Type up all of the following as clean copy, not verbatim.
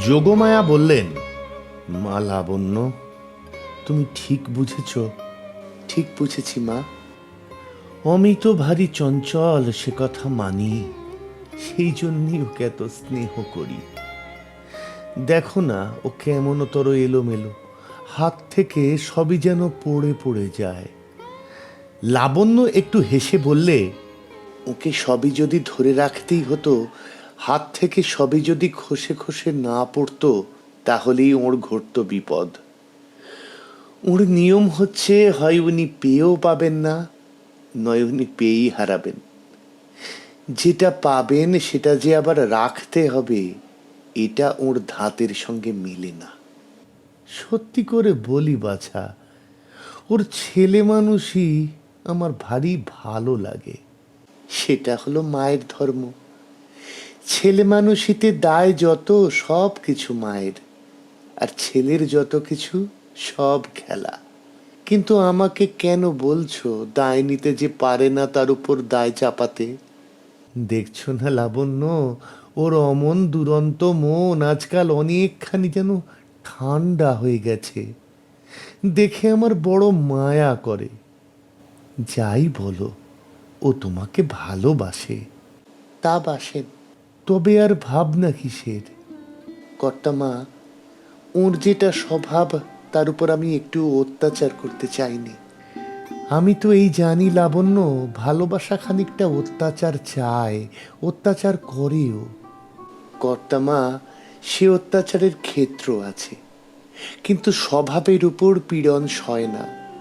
যোগমায়া বললেন, মা লাবণ্য, তুমি ঠিক বুঝেছ। ঠিক বুঝেছি মা। অমিত ভারী চঞ্চল, সে কথা মানি। সেই জন্যই ওকে এত স্নেহ করি। দেখো না, ও কেমনতর এলোমেলো, হাত থেকে সবই যেন পড়ে পড়ে যায়। লাবণ্য একটু হেসে বললে, ওকে সবই যদি ধরে রাখতেই হতো, হাত থেকে সবই যদি খসে খসে না পড়তো, তাহলেই ওর ঘটত বিপদ। ওর নিয়ম হচ্ছে, হয় উনি পেয়েও পাবেন না, নয় উনি পেয়েই হারাবেন। যেটা পাবেন সেটা যে আবার রাখতে হবে, এটা ওর ধাতের সঙ্গে মেলে না। সত্যি করে বলি বাছা, ওর ছেলে মানুষই আমার ভারী ভালো লাগে। সেটা হলো মায়ের ধর্ম। ছেলে মানুষিতে দায় যত, সব কিছু মায়ের। আর ছেলের যত কিছু, সব খেলা। কিন্তু আমাকে কেন বলছো দায় নিতে যে পারে না তার উপর দায় চাপাতে? দেখছো না লাবণ্য, ওর অমন দুরন্ত মন আজকাল অনেকখানি যেন ঠান্ডা হয়ে গেছে। দেখে আমার বড় মায়া করে। যাই বলো, ও তোমাকে ভালোবাসে। তা বাসেন। তবে আর ভাবনা কিসের? কর্তামা, ওর যেটা স্বভাব, তার উপর আমি একটু অত্যাচার করতে চাইনি। আমি তো এই জানি লাবণ্য, ভালোবাসা খানিকটা অত্যাচার চায়, অত্যাচার করেও। কর্তামা, সে অত্যাচারের ক্ষেত্র আছে, কিন্তু স্বভাবের উপর পীড়ন সয় না।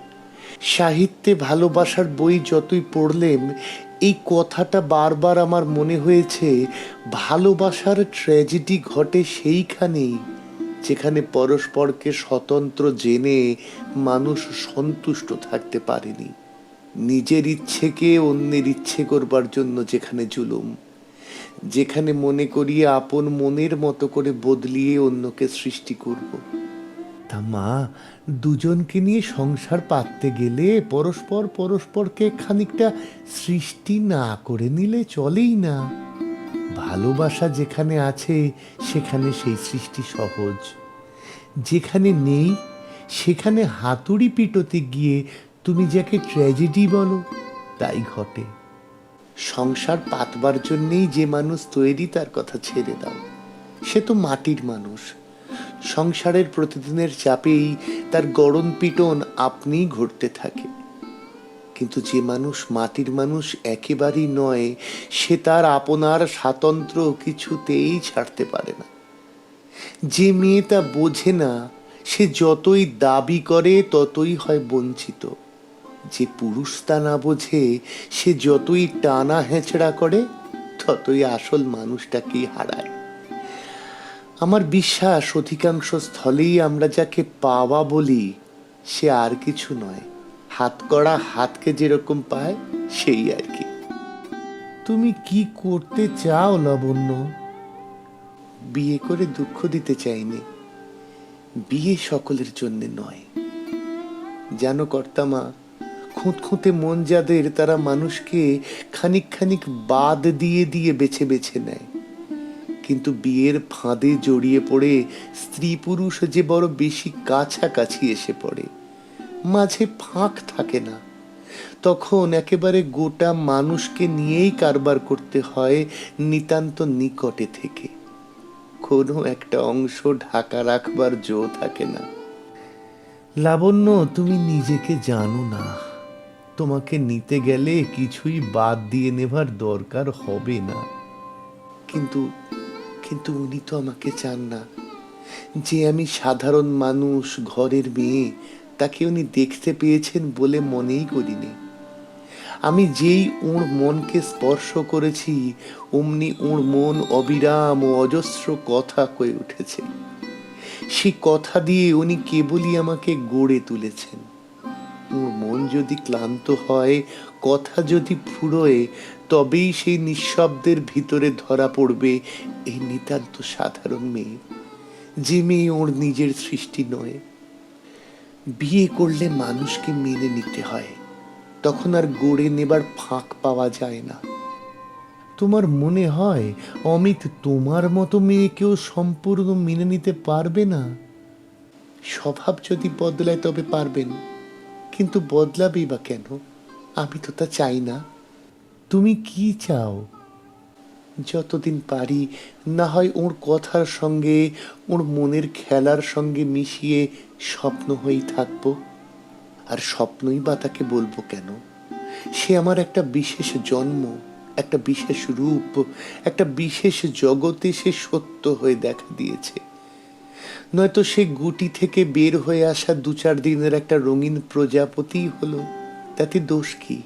সাহিত্যে ভালোবাসার বই যতই পড়লেম, এই কথাটা বারবার আমার মনে হয়েছে, ভালোবাসার ট্র্যাজেডি ঘটে সেইখানেই যেখানে পরস্পরকে স্বতন্ত্র জেনে মানুষ সন্তুষ্ট থাকতে পারেনি। নিজের ইচ্ছেকে অন্যের ইচ্ছে করবার জন্য যেখানে জুলুম, যেখানে মনে করি আপন মনের মতো করে বদলিয়ে অন্যকে সৃষ্টি করব। তা মা, দুজনকে নিয়ে সংসার পাততে গেলে পরস্পর পরস্পরকে খানিকটা সৃষ্টি না করে নিলে চলেই না। ভালোবাসা যেখানে আছে সেখানে সেই সৃষ্টি সহজ। যেখানে নেই সেখানে হাতুড়ি পিটোতে গিয়ে তুমি যাকে ট্র্যাজেডি বলো, তাই ঘটে। সংসার পাতবার জন্যেই যে মানুষ তৈরি, তার কথা ছেড়ে দাও। সে তো মাটির মানুষ। সংসারের প্রতিদিনের চাপেই তার গড়ন পিটন আপনিই ঘটতে থাকে। কিন্তু যে মানুষ মাটির মানুষ একেবারেই নয়, সে তার আপনার স্বাতন্ত্র্য কিছুতেই ছাড়তে পারে না। যে মেয়ে তা বোঝে না, সে যতই দাবি করে ততই হয় বঞ্চিত। যে পুরুষ তা না বোঝে, সে যতই টানা হেঁচড়া করে ততই আসল মানুষটাকেই হারায়। আমার বিশ্বাস, অধিকাংশ স্থলেই আমরা যাকে পাওয়া বলি, সে আর কিছু নয়, হাত করা হাতকে যেরকম পায় সেই আর কি। তুমি কি করতে চাও লাবণ্য? বিয়ে করে দুঃখ দিতে চাইনি। বিয়ে সকলের জন্য নয়। জানো কর্তামা, খুঁতখুঁতে মন যাদের, তারা মানুষকে খানিক খানিক বাদ দিয়ে দিয়ে বেছে বেছে নেয়। কিন্তু বিয়ের ফাঁদে জড়িয়ে পড়ে স্ত্রী পুরুষ যে বড় বেশি কাছাকাছি এসে পড়ে, মাঝে ফাঁক থাকে না। তখন একেবারে গোটা মানুষকে নিয়েই কারবার করতে হয় নিতান্ত নিকটে থেকে। কোনো একটা অংশ ঢাকা রাখবার জো থাকে না। লাবণ্য, তুমি নিজেকে জানো না। তোমাকে নিতে গেলে কিছুই বাদ দিয়ে নেবার দরকার হবে না। কিন্তু কিন্তু উনি তো আমাকে চান না। যে আমি সাধারণ মানুষ, ঘরের মেয়ে, তাকে উনি দেখতে পেয়েছেন বলে মনেই করিনি। আমি যেই ওর মনকে স্পর্শ করেছি, অমনি ওর মন অবিরাম ও অজস্র কথা কয়ে উঠেছে। সেই কথা দিয়ে উনি কেবলই আমাকে গড়ে তুলেছেন। ওর মন যদি ক্লান্ত হয়, কথা যদি ফুরোয়, তবেই সেই নিঃশব্দের ভিতরে ধরা পড়বে এই নিতান্ত সাধারণ মেয়ে, যে মেয়ে ওর নিজের সৃষ্টি নয়। বিয়ে করলে মানুষকে মেনে নিতে হয়, তখন আর গড়ে নেবার ফাঁক পাওয়া যায় না। তোমার মনে হয় অমিত তোমার মতো মেয়েকেও সম্পূর্ণ মেনে নিতে পারবে না? স্বভাব যদি বদলায় তবে পারবেন, কিন্তু বদলাবেই বা কেন? আমি তো তা চাই না। তুমি কি চাও? যতদিন পারি না হয় ওর কথার সঙ্গে, ওর মনের খেলার সঙ্গে মিশিয়ে স্বপ্ন হয়েই থাকবো। আর স্বপ্নই বা তাকে বলবো কেন? সে আমার একটা বিশেষ জন্ম, একটা বিশেষ রূপ, একটা বিশেষ জগতে সে সত্য হয়ে দেখা দিয়েছে। নয়তো সে গুটি থেকে বের হয়ে আসা 2-4 দিনের একটা রঙিন প্রজাপতি হলো, তাতে দোষ কি?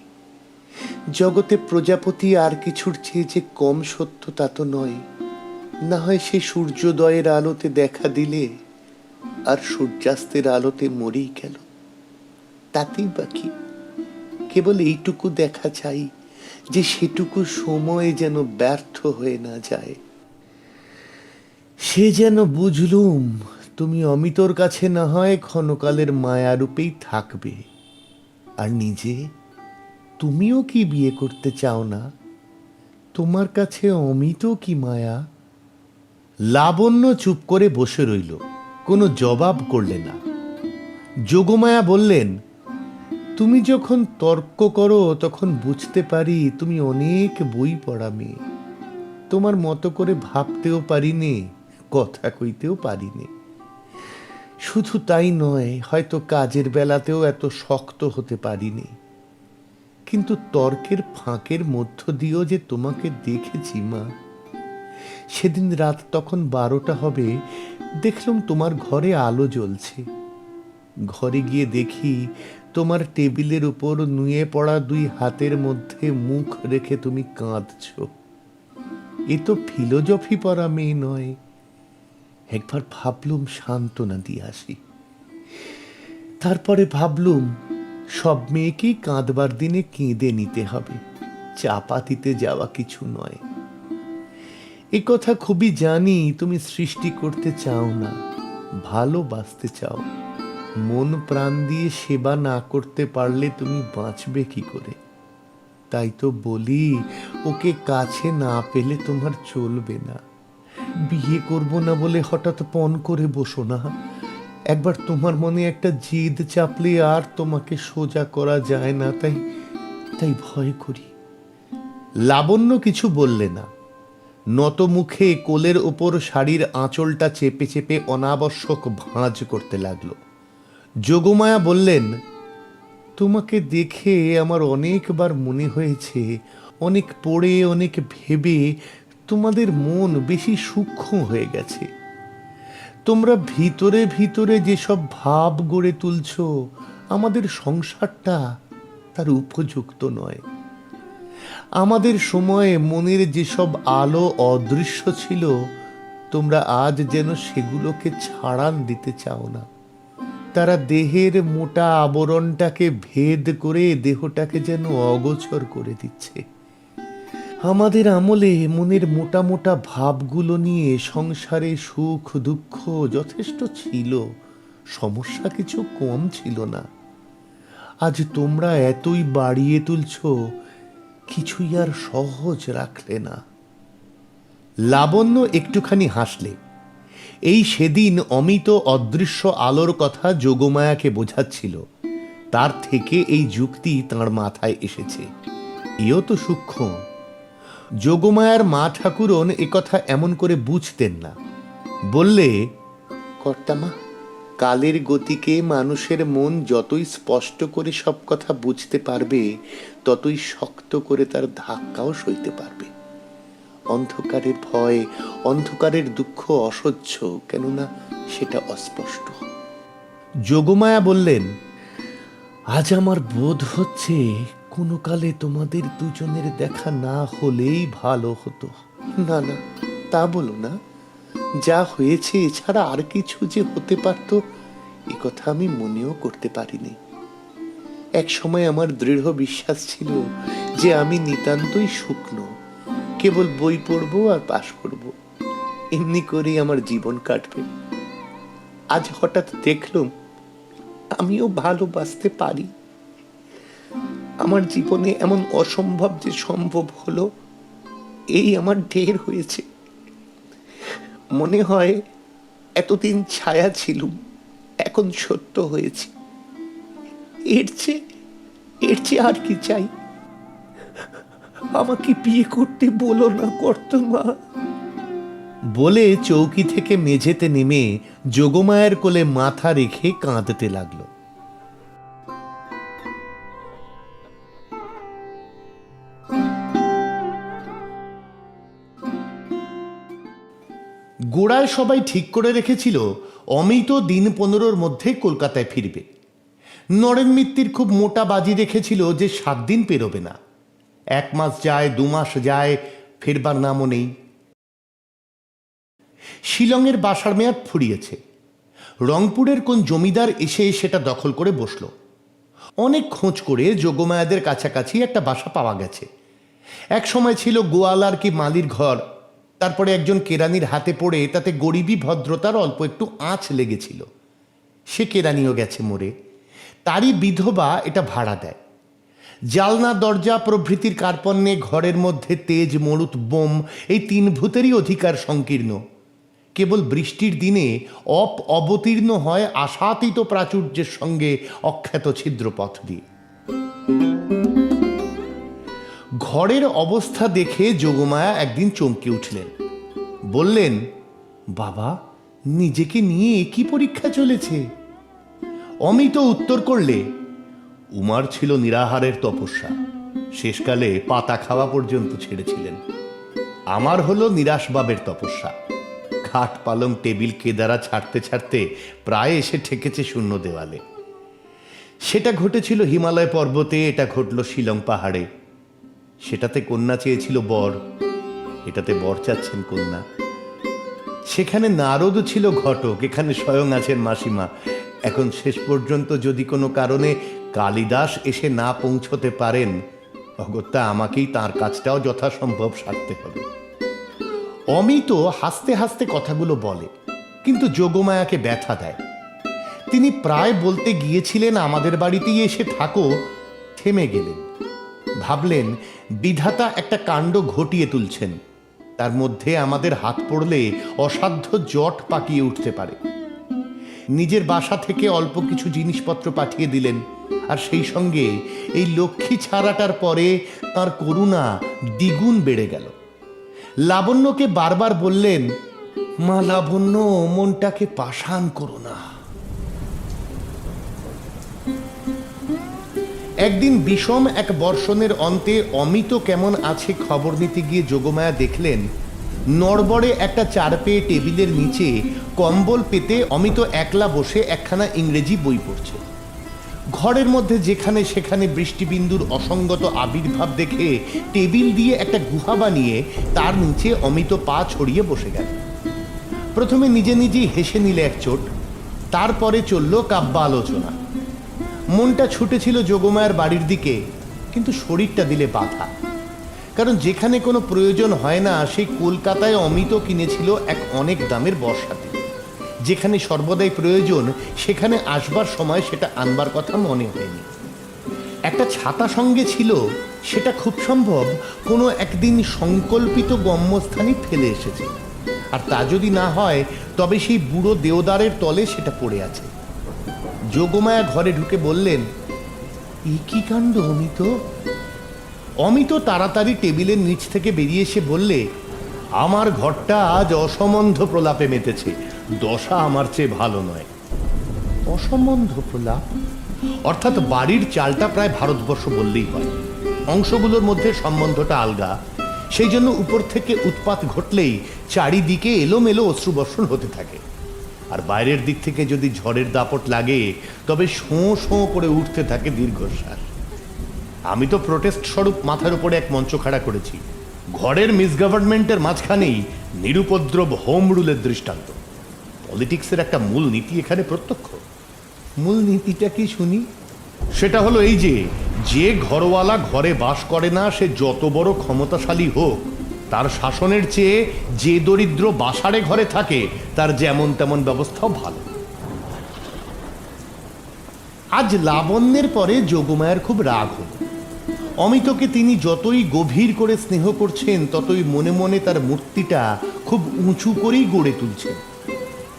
জগতে প্রজাপতি আর কিছুর চেয়ে যে কম সত্য তা তো নয়। না হয় সে সূর্যোদয়ের আলোতে দেখা দিলে আর সূর্যাস্তের আলোতে মরেই গেল, তাতেই বা কি? কেবল এইটুকু দেখা চাই যে সেটুকু সময় যেন ব্যর্থ হয়ে না যায়। সে যেন বুঝলুম তুমি অমিতর কাছে না হয় ক্ষণকালের মায়ারূপেই থাকবে, আর নিজে তুমিও কি বিয়ে করতে চাও না? তোমার কাছে অমিতও কি মায়া? লাবণ্য চুপ করে বসে রইল, কোনো জবাব করলে না। যোগমায়া বললেন, তুমি যখন তর্ক করো তখন বুঝতে পারি তুমি অনেক বই পড়া মেয়ে। তোমার মতো করে ভাবতেও পারিনে, কথা কইতেও পারিনে। শুধু তাই নয়, হয়তো কাজের বেলাতেও এত শক্ত হতে পারিনি। কিন্তু তর্কের ফাঁকের মধ্য দিয়েও যে তোমাকে দেখেছি মা। সেদিন রাত তখন 12টা হবে, দেখলাম তোমার ঘরে আলো জ্বলছে। ঘরে গিয়ে দেখি তোমার টেবিলের উপর নুয়ে পড়া 2 হাতের মধ্যে মুখ রেখে তুমি কাঁদছ। এ তো ফিলোজফি পড়া মেয়ে নয়। একবার ভাবলুম সান্ত্বনা দিয়ে আসি। তারপরে ভাবলুম সব মেয়েকেই কাঁদবার দিনে কেঁদে নিতে হবে, চাপা দিতে যাওয়া কিছু নয়। এ কথা খুবই জানি তুমি সৃষ্টি করতে চাও না, ভালোবাসতে চাও। মন প্রাণ দিয়ে সেবা না করতে পারলে তুমি বাঁচবে কি করে? তাই তো বলি, ওকে কাছে না পেলে তোমার চলবে না। বিয়ে করব না বলে হঠাৎ পণ করে বসো না। একবার তোমার মনে একটা জিদ চাপলে আর তোমাকে সোজা করা যায় না, তাই তাই ভয় করি। লাবণ্য কিছু বললে না, নত মুখে কোলের ওপর শাড়ির আঁচলটা চেপে চেপে অনাবশ্যক ভাঁজ করতে লাগলো। যোগমায়া বললেন, তোমাকে দেখে আমার অনেকবার মনে হয়েছে, অনেক পড়ে অনেক ভেবে তোমাদের মন বেশি সূক্ষ্ম হয়ে গেছে। তোমরা ভিতরে ভিতরে যেসব ভাব গড়ে তুলছ, আমাদের সংসারটা তার উপযুক্ত নয়। আমাদের সময়ে মনের যেসব আলো অদৃশ্য ছিল, তোমরা আজ যেন সেগুলোকে ছাড়ান দিতে চাও না। তারা দেহের মোটা আবরণটাকে ভেদ করে দেহটাকে যেন অগোচর করে দিচ্ছে। আমাদের আমলে মনের মোটা মোটা ভাবগুলো নিয়ে সংসারে সুখ দুঃখ যথেষ্ট ছিল, সমস্যা কিছু কম ছিল না। আজ তোমরা এতই বাড়িয়ে তুলছ, কিছুই আর সহজ রাখলে না। লাবণ্য একটুখানি হাসলে। এই সেদিন অমিত অদৃশ্য আলোর কথা যোগমায়াকে বোঝাচ্ছিল, তার থেকে এই যুক্তি তাঁর মাথায় এসেছে। এও তো সূক্ষ্ম। যোগমায়ার মা ঠাকুরন একথা এমন করে বুঝতেন না। বললে, কর্তামা, কালের গতিকে মানুষের মন যতই স্পষ্ট করে সব কথা বুঝতে পারবে, ততই শক্ত করে তার ধাক্কাও সইতে পারবে। অন্ধকারের ভয়, অন্ধকারের দুঃখ অসহ্য, কেননা সেটা অস্পষ্ট। যোগমায়া বললেন, আজ আমার বোধ হচ্ছে কোনো কালে তোমাদের দুজনের দেখা না হলেই ভালো হতো। না না, তা বলো না। যা হয়েছে এছাড়া আর কিছু যে হতে পারত, এ কথা আমি মনেও করতে পারিনি। এক সময় আমার দৃঢ় বিশ্বাস ছিল যে আমি নিতান্তই শুকনো, কেবল বই পড়বো আর পাশ করব, এমনি করেই আমার জীবন কাটবে। আজ হঠাৎ দেখলুম আমিও ভালোবাসতে পারি। আমার জীবনে এমন অসম্ভব যে সম্ভব হলো, এই আমার ঢের হয়েছে। মনে হয় এতদিন ছায়া ছিলুম, এখন সত্য হয়েছে। এর চেয়ে আর কি চাই? আমাকে বিয়ে করতে বলো না কর্তমা। বলে চৌকি থেকে মেঝেতে নেমে যোগমায়ার কোলে মাথা রেখে কাঁদতে লাগলো। গোড়ায় সবাই ঠিক করে রেখেছিল অমিত দিন 15 মধ্যে কলকাতায় ফিরবে। নরেন মিত্তির খুব মোটা বাজি রেখেছিল যে 7 দিন পেরোবে না। 1 মাস যায়, 2 মাস যায়, ফেরবার নামও নেই। শিলংয়ের বাসার মেয়াদ ফুরিয়েছে। রংপুরের কোন জমিদার এসে সেটা দখল করে বসল। অনেক খোঁজ করে যোগমায়াদের কাছাকাছি একটা বাসা পাওয়া গেছে। এক সময় ছিল গোয়ালার কি মালির ঘর, তারপরে একজন কেরানির হাতে পড়ে তাতে গরিবী ভদ্রতার অল্প একটু আঁচ লেগেছিল। সে কেরানিও গেছে মরে। তারই বিধবা এটা ভাড়া দেয়। জালনা দরজা প্রভৃতির কার্পণ্যে ঘরের মধ্যে তেজ মরুত বোম এই 3 ভূতেরই অধিকার সংকীর্ণ। কেবল বৃষ্টির দিনে অবতীর্ণ হয় আশাতীত প্রাচুর্যের সঙ্গে অখ্যাত ছিদ্রপথ দিয়ে। ঘরের অবস্থা দেখে যোগমায়া একদিন চমকে উঠলেন। বললেন, বাবা, নিজেকে নিয়ে কি পরীক্ষা চলেছে? অমিত উত্তর করলে, উমার ছিল নিরাহারের তপস্যা, শেষকালে পাতা খাওয়া পর্যন্ত ছেড়েছিলেন। আমার হলো নিরাশবাবের তপস্যা। খাট পালং টেবিল কেদারা ছাড়তে ছাড়তে প্রায় এসে ঠেকেছে শূন্য দেওয়ালে। সেটা ঘটেছিল হিমালয় পর্বতে, এটা ঘটল শিলং পাহাড়ে। সেটাতে কন্যা চেয়েছিল বর, এটাতে বর চাচ্ছেন কন্যা। সেখানে নারদ ছিল ঘটক, এখানে স্বয়ং আছেন মাসিমা। এখন শেষ পর্যন্ত যদি কোনো কারণে কালিদাস এসে না পৌঁছতে পারেন, অগত্যা আমাকেই তার কাজটাও যথাসম্ভব সারতে হবে। অমিত হাসতে হাসতে কথাগুলো বলে, কিন্তু যোগমায়াকে ব্যথা দেয়। তিনি প্রায় বলতে গিয়েছিলেন আমাদের বাড়িতেই এসে থাকো, থেমে গেলেন। ভাবলেন বিধাতা একটা কাণ্ড ঘটিয়ে তুলছেন, তার মধ্যে আমাদের হাত পড়লে অসাধ্য জট পাকিয়ে উঠতে পারে। নিজের বাসা থেকে অল্প কিছু জিনিসপত্র পাঠিয়ে দিলেন, আর সেই সঙ্গে এই লক্ষ্মী ছাড়াটার পরে তার করুণা দ্বিগুণ বেড়ে গেল। লাবণ্যকে বারবার বললেন, মা লাবণ্য, মনটাকে পাষাণ করো না। একদিন বিষম এক বর্ষণের অন্তে অমিত কেমন আছে খবর নিতে গিয়ে যোগমায়া দেখলেন নড়বড়ে একটা 4 পেয়ে টেবিলের নিচে কম্বল পেতে অমিত একলা বসে একখানা ইংরেজি বই পড়ছে। ঘরের মধ্যে যেখানে সেখানে বৃষ্টিবিন্দুর অসঙ্গত আবির্ভাব দেখে টেবিল দিয়ে একটা গুহা বানিয়ে তার নিচে অমিত পা ছড়িয়ে বসে গেল। প্রথমে নিজে নিজেই হেসে নিলে এক চোট, তারপরে চলল কাব্য আলোচনা। মনটা ছুটেছিল যোগমায়ার বাড়ির দিকে, কিন্তু শরীরটা দিলে বাধা। কারণ যেখানে কোনো প্রয়োজন হয় না, সেই কলকাতায় অমিত কিনেছিল এক অনেক দামের বর্ষাতে। যেখানে সর্বদাই প্রয়োজন, সেখানে আসবার সময় সেটা আনবার কথা মনে হয়নি। একটা ছাতা সঙ্গে ছিল, সেটা খুব সম্ভব কোনো একদিন সংকল্পিত গম্যস্থানই ফেলে এসেছে, আর তা যদি না হয় তবে সেই বুড়ো দেওদারের তলে সেটা পড়ে আছে। যোগমায়া ঘরে ঢুকে বললেন, এ কি কাণ্ড অমিত? অমিত তাড়াতাড়ি টেবিলের নিচ থেকে বেরিয়ে এসে বললে, আমার ঘরটা আজ অসম্বন্ধ প্রলাপে মেতেছে, দশা আমার চেয়ে ভালো নয়। অসম্বন্ধ প্রলাপ? অর্থাৎ বাড়ির চালটা প্রায় ভারতবর্ষ বললেই হয়। অংশগুলোর মধ্যে সম্বন্ধটা আলগা, সেই জন্য উপর থেকে উৎপাত ঘটলেই চারিদিকে এলোমেলো অশ্রুবর্ষণ হতে থাকে। আর বাইরের দিক থেকে যদি ঝড়ের দাপট লাগে, তবে শোঁ শোঁ করে উঠতে থাকে দীর্ঘশ্বাস। আমি তো প্রোটেস্ট স্বরূপ মাথার উপরে এক মঞ্চ খাড়া করেছি। ঘরের মিসগভর্নমেন্টের মাঝখানেই নিরুপদ্রব হোম রুলের দৃষ্টান্ত। পলিটিক্সের একটা মূল নীতি এখানে প্রত্যক্ষ। মূল নীতিটা কি শুনি? সেটা হলো এই যে ঘরওয়ালা ঘরে বাস করে না, সে যত বড় ক্ষমতাশালী হোক, তার শাসনের চেয়ে যে দরিদ্র বাসারে ঘরে থাকে তার যেমন তেমন ব্যবস্থাও ভালো। আজ লাবণ্যের পরে যোগমায়ার খুব রাগ হল। অমিতকে তিনি যতই গভীর করে স্নেহ করছেন ততই মনে মনে তার মূর্তিটা খুব উঁচু করেই গড়ে তুলছেন।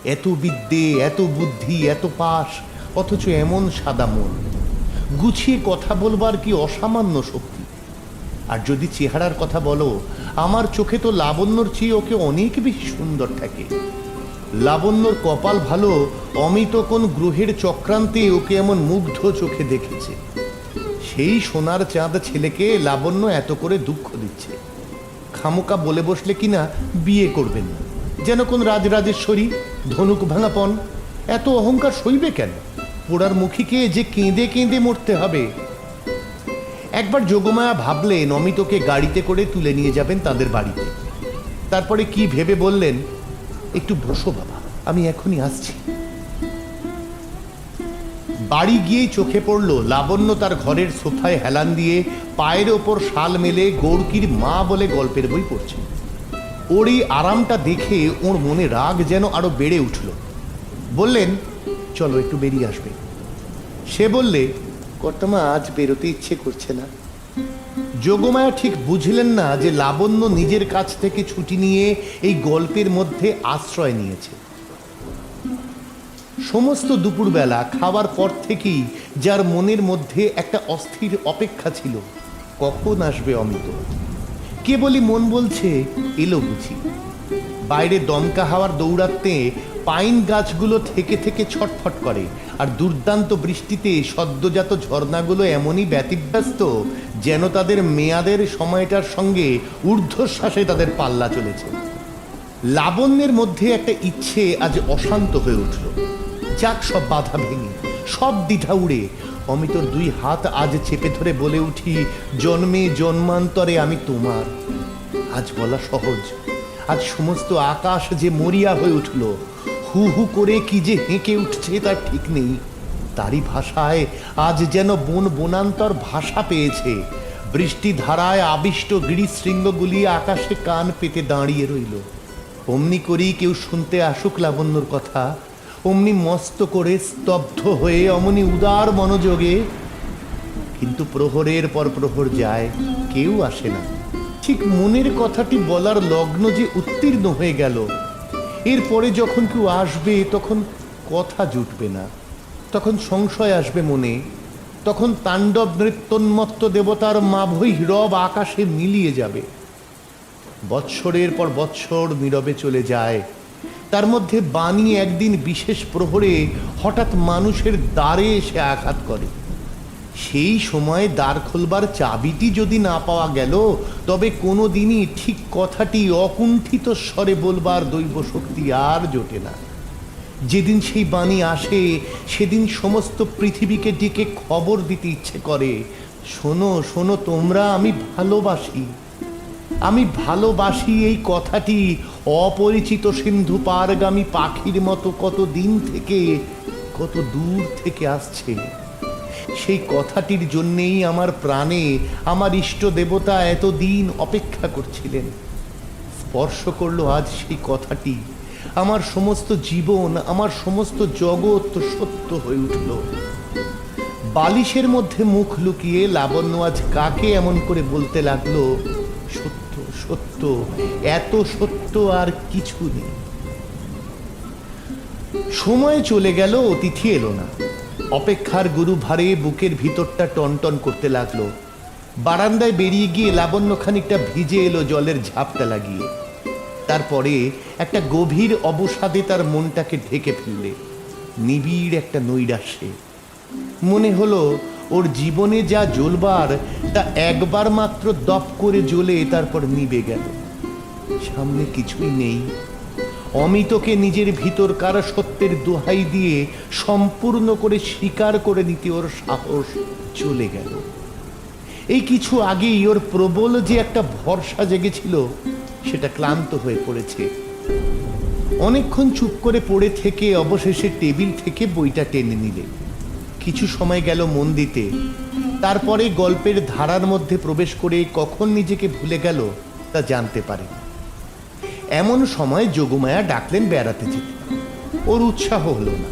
এত বিদ্যে, এত বুদ্ধি, এত পাস, অথচ এমন সাদা মন। গুছিয়ে কথা বলবার কি অসামান্য শক্তি। আর যদি চেহারার কথা বলো, আমার চোখে তো লাবণ্যর চেয়ে ওকে অনেক বেশি সুন্দর থাকে। লাবণ্যর কপাল ভালো, অমিত কোন গ্রহের চক্রান্তে ওকে এমন মুগ্ধ চোখে দেখেছে। সেই সোনার চাঁদ ছেলেকে লাবণ্য এত করে দুঃখ দিচ্ছে। খামোকা বলে বসলে কিনা বিয়ে করবেন না, যেন কোন রাজরাজেশ্বরী, ধনুক ভাঙাপন। এত অহংকার সইবে কেন? পোড়ার মুখীকে যে কেঁদে কেঁদে মরতে হবে। একবার যোগমায়া ভাবলেন অমিতকে গাড়িতে করে তুলে নিয়ে যাবেন তাদের বাড়িতে। তারপরে কি ভেবে বললেন, একটু বসো বাবা, আমি এখনই আসছি। বাড়ি গিয়েই চোখে পড়ল লাবণ্য তার ঘরের সোফায় হেলান দিয়ে পায়ের ওপর শাল মেলে গৌরকির মা বলে গল্পের বই পড়ছে। ওর এই আরামটা দেখে ওর মনে রাগ যেন আরো বেড়ে উঠল। বললেন, চলো একটু বেরিয়ে আসবে। সে বললে, কর্তামা, আজ বেরোতে ইচ্ছে করছে না। যোগমায়া ঠিক বুঝলেন না যে লাবণ্য নিজের কাছ থেকে ছুটি নিয়ে এই গল্পের মধ্যে আশ্রয় নিয়েছে। সমস্ত দুপুরবেলা খাওয়ার পর থেকেই যার মনের মধ্যে একটা অস্থির অপেক্ষা ছিল, কখন আসবে অমিত। কেবলই মন বলছে, এলো বুঝি। বাইরে দমকা হাওয়ার দৌড়াতে পাইন গাছগুলো থেকে থেকে ছটফট করে, আর দুর্দান্ত বৃষ্টিতে সদ্যজাত ঝর্ণাগুলো এমনই ব্যতিব্যস্ত যেন তাদের মেয়াদের সময়টার সঙ্গে ঊর্ধ্বশ্বাসে তাদের পাল্লা চলেছে। লাবণ্যের মধ্যে একটা ইচ্ছে আজ অশান্ত হয়ে উঠল। যাক সব বাধা ভেঙে, সব দ্বিধা উড়ে অমিতর দুই হাত আজ চেপে ধরে বলে উঠি, জন্মে জন্মান্তরে আমি তোমার। আজ বলা সহজ, আজ সমস্ত আকাশ যে মরিয়া হয়ে উঠল, হু হু করে কি যে হেঁকে উঠছে তার ঠিক নেই। তারই ভাষায় আজ যেন বন বনান্তর ভাষা পেয়েছে। বৃষ্টি ধারায় আবিষ্ট গিরিশৃঙ্গগুলি আকাশে কান পেতে দাঁড়িয়ে রইল। অমনি করেই কেউ শুনতে আসুক লাবণ্যর কথা, অমনি মস্ত করে স্তব্ধ হয়ে অমনি উদার মনোযোগে। কিন্তু প্রহরের পর প্রহর যায়, কেউ আসে না। ঠিক মনের কথাটি বলার লগ্ন যে উত্তীর্ণ হয়ে গেল। এরপরে যখন কেউ আসবে তখন কথা জুটবে না, তখন সংশয় আসবে মনে, তখন তাণ্ডব নৃত্যোন্মত্ত দেবতার মাভৈ রব আকাশে মিলিয়ে যাবে। বৎসরের পর বৎসর নীরবে চলে যায়। তার মধ্যে বাণী একদিন বিশেষ প্রহরে হঠাৎ মানুষের দ্বারে এসে আঘাত করে। সেই সময় দ্বার খোলবার চাবিটি যদি না পাওয়া গেল, তবে কোনো দিনই ঠিক কথাটি অকুণ্ঠিত স্বরে বলবার দৈব শক্তি আর জোটে না। যেদিন সেই বাণী আসে, সেদিন সমস্ত পৃথিবীকে ডেকে খবর দিতে ইচ্ছে করে, শোনো শোনো তোমরা, আমি ভালোবাসি। আমি ভালোবাসি এই কথাটি অপরিচিত সিন্ধু পারগামী পাখির মতো কত দিন থেকে, কত দূর থেকে আসছে। সেই কথাটির জন্যেই আমার প্রাণে আমার ইষ্ট দেবতা এতদিন অপেক্ষা করছিলেন। স্পর্শ করলো আজ সেই কথাটি। আমার সমস্ত জীবন, আমার সমস্ত জগৎ সত্য হয়ে উঠল। বালিশের মধ্যে মুখ লুকিয়ে লাবণ্য আজ কাকে এমন করে বলতে লাগলো, সত্য সত্য, এত সত্য আর কিছু নেই। সময় চলে গেল, অতিথি এলো না। অপেক্ষার গুরু ভারে বুকের ভিতরটা টনটন করতে লাগলো। বারান্দায় বেরিয়ে গিয়ে লাবণ্য খানিকটা ভিজে এলো জলের ঝাপটা লাগিয়ে। তারপরে একটা গভীর অবসাদে তার মনটাকে ঢেকে ফেললে, নিবিড় একটা নৈরাশ্যে। মনে হলো ওর জীবনে যা জ্বলবার তা একবার মাত্র দপ করে জ্বলে তারপর নিভে গেল। সামনে কিছুই নেই। অমিতকে নিজের ভিতরকার সত্যের দোহাই দিয়ে সম্পূর্ণ করে স্বীকার করে নিতে ওর সাহস চলে গেল। এই কিছু আগেই ওর প্রবল যে একটা ভরসা জেগেছিল, সেটা ক্লান্ত হয়ে পড়েছে। অনেকক্ষণ চুপ করে পড়ে থেকে অবশেষে টেবিল থেকে বইটা টেনে নিলে। কিছু সময় গেল মন দিতে। তারপরে গল্পের ধারার মধ্যে প্রবেশ করে কখন নিজেকে ভুলে গেল তা জানতে পারে। এমন সময় যোগমায়া ডাকলেন বেড়াতে যেতে। ওর উৎসাহ হলো না।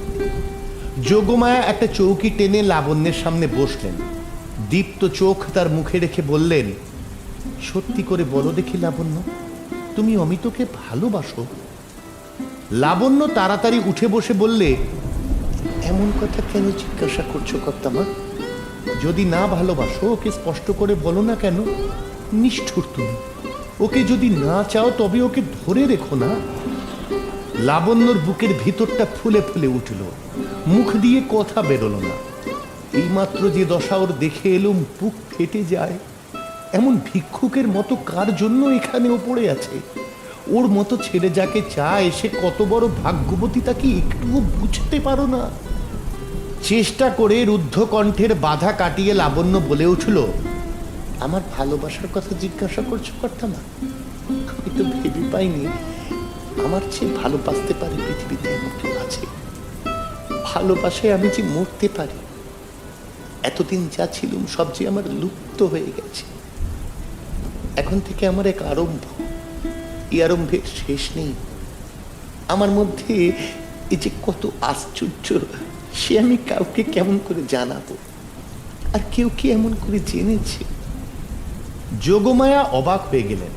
যোগমায়া একটা চৌকি টেনে লাবণ্যের সামনে বসলেন। দীপ্ত চোখ তার মুখে রেখে বললেন, সত্যি করে বলো দেখি লাবণ্য, তুমি অমিতকে ভালোবাসো? লাবণ্য তাড়াতাড়ি উঠে বসে বললে, এমন কথা কেন জিজ্ঞাসা করছো কর্তামা? যদি না ভালোবাসো ওকে স্পষ্ট করে বলো না কেন? নিষ্ঠুর তুমি। ওকে যদি না চাও তবে ওকে ধরে রেখো না। লাবণ্যর বুকের ভিতরটা ফুলে ফুলে উঠল, মুখ দিয়ে কথা বেরোলো না। এইমাত্র যে দশা ওর দেখে এলুম, বুক ফেটে যায়। এমন ভিক্ষুকের মতো কার জন্য এখানেও পড়ে আছে? ওর মতো ছেলে যাকে চায় সে কত বড় ভাগ্যবতী তা কি একটুও বুঝতে পারো না? চেষ্টা করে রুদ্ধ কণ্ঠের বাধা কাটিয়ে লাবণ্য বলে উঠল, আমার ভালোবাসার কথা জিজ্ঞাসা করছো কর্তামা? আমি তো ভেবে পাইনি আমার চেয়ে ভালোবাসতে পারে পৃথিবীতে এমন কেউ আছে। ভালোবাসায় আমি যে মরতে পারি। এতদিন যা ছিলুম সব যে আমার লুপ্ত হয়ে গেছে। এখন থেকে আমার এক আরম্ভ, এই আরম্ভের শেষ নেই। আমার মধ্যে এই যে কত আশ্চর্য, সে আমি কাউকে কেমন করে জানাবো? আর কেউ কি এমন করে জেনেছে? যোগমায়া অবাক হয়ে গেলেন।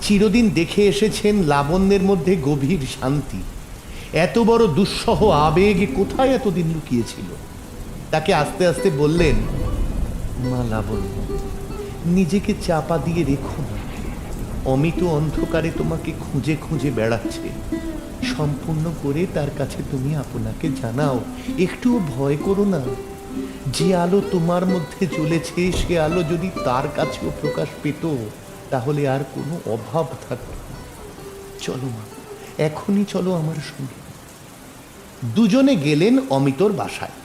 চিরদিন দেখে এসেছেন লাবণ্যের মধ্যে গভীর শান্তি। এত বড় দুঃসহ আবেগ কোথায় এতদিন লুকিয়েছিল? তাকে আস্তে আস্তে বললেন, মা লাবণ্য, নিজেকে চাপা দিয়ে রেখো না। অমিত অন্ধকারে তোমাকে খুঁজে খুঁজে বেড়াচ্ছে। সম্পূর্ণ করে তার কাছে তুমি আপনাকে জানাও, একটুও ভয় করো না। যে আলো তোমার মধ্যে জ্বলেছে সে আলো যদি তার কাছেও প্রকাশ পেত তাহলে আর কোনো অভাব থাকত না। চলো মা, এখনই চলো আমার সঙ্গে। দুজনে গেলেন অমিতর বাসায়।